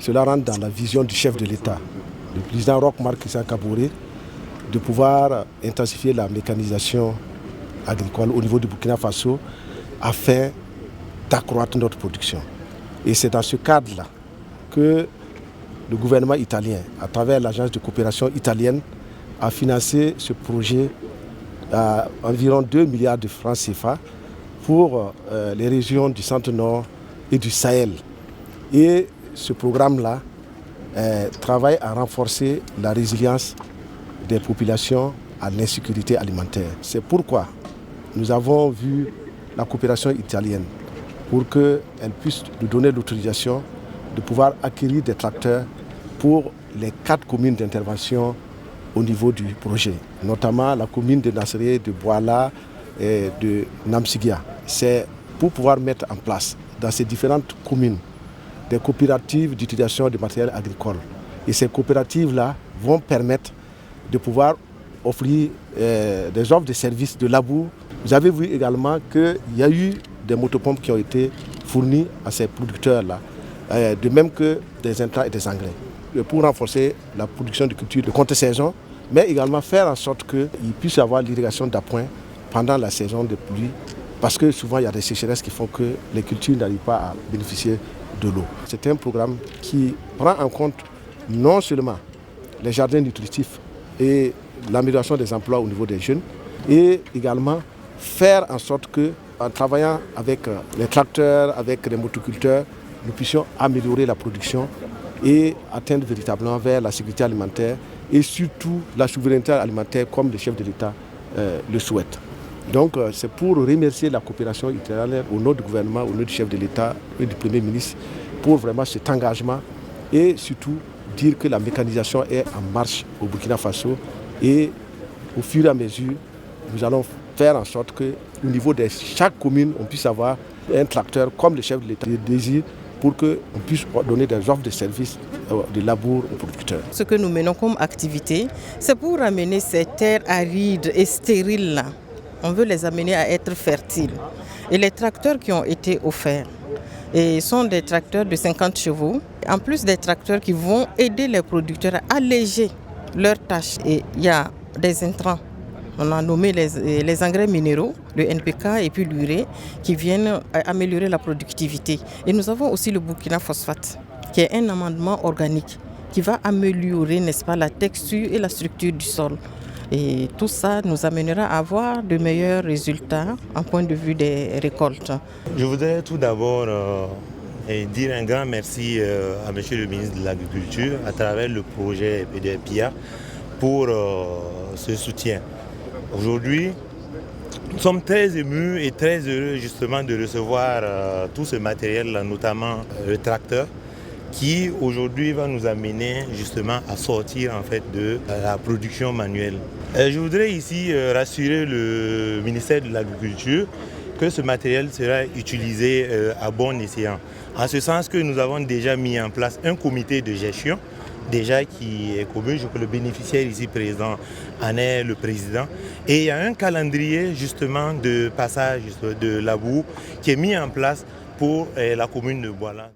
Cela rentre dans la vision du chef de l'État, le président Roch Marc Christian Kaboré, de pouvoir intensifier la mécanisation agricole au niveau du Burkina Faso afin d'accroître notre production. Et c'est dans ce cadre-là que le gouvernement italien, à travers l'agence de coopération italienne, a financé ce projet à environ 2 milliards de francs CFA pour les régions du centre-nord et du Sahel. Et ce programme-là travaille à renforcer la résilience des populations à l'insécurité alimentaire. C'est pourquoi nous avons vu la coopération italienne pour qu'elle puisse nous donner l'autorisation de pouvoir acquérir des tracteurs pour les 4 communes d'intervention au niveau du projet, notamment la commune de Nasséré, de Bouala et de Namsigia. C'est pour pouvoir mettre en place dans ces différentes communes des coopératives d'utilisation de matériel agricole. Et ces coopératives-là vont permettre de pouvoir offrir des offres de services de labour. Vous avez vu également qu'il y a eu des motopompes qui ont été fournies à ces producteurs-là, de même que des intrants et des engrais, pour renforcer la production de cultures de contre-saison, mais également faire en sorte qu'il puisse y avoir l'irrigation d'appoint pendant la saison de pluie, parce que souvent il y a des sécheresses qui font que les cultures n'arrivent pas à bénéficier de l'eau. C'est un programme qui prend en compte non seulement les jardins nutritifs et l'amélioration des emplois au niveau des jeunes, et également faire en sorte qu'en travaillant avec les tracteurs, avec les motoculteurs, nous puissions améliorer la production et atteindre véritablement vers la sécurité alimentaire et surtout la souveraineté alimentaire comme le chef de l'État le souhaite. Donc c'est pour remercier la coopération italienne au nom du gouvernement, au nom du chef de l'État et du Premier ministre pour vraiment cet engagement et surtout dire que la mécanisation est en marche au Burkina Faso et au fur et à mesure, nous allons faire en sorte qu'au niveau de chaque commune, on puisse avoir un tracteur comme le chef de l'État le désire pour qu'on puisse donner des offres de services de labour aux producteurs. Ce que nous menons comme activité, c'est pour amener ces terres arides et stériles-là. On veut les amener à être fertiles. Et les tracteurs qui ont été offerts sont des tracteurs de 50 chevaux, en plus des tracteurs qui vont aider les producteurs à alléger leurs tâches. Et il y a des intrants. On a nommé les engrais minéraux, le NPK et puis l'urée, qui viennent améliorer la productivité. Et nous avons aussi le Burkina Phosphate, qui est un amendement organique, qui va améliorer, n'est-ce pas, la texture et la structure du sol. Et tout ça nous amènera à avoir de meilleurs résultats en point de vue des récoltes. Je voudrais tout d'abord dire un grand merci à M. le ministre de l'Agriculture à travers le projet PDPIA pour ce soutien. Aujourd'hui, nous sommes très émus et très heureux justement de recevoir tout ce matériel, notamment le tracteur, qui aujourd'hui va nous amener justement à sortir en fait de la production manuelle. Je voudrais ici rassurer le ministère de l'Agriculture que ce matériel sera utilisé à bon escient. En ce sens que nous avons déjà mis en place un comité de gestion déjà qui est commun, je crois que le bénéficiaire ici présent en est le président. Et il y a un calendrier justement de passage de labour qui est mis en place pour la commune de Bouala.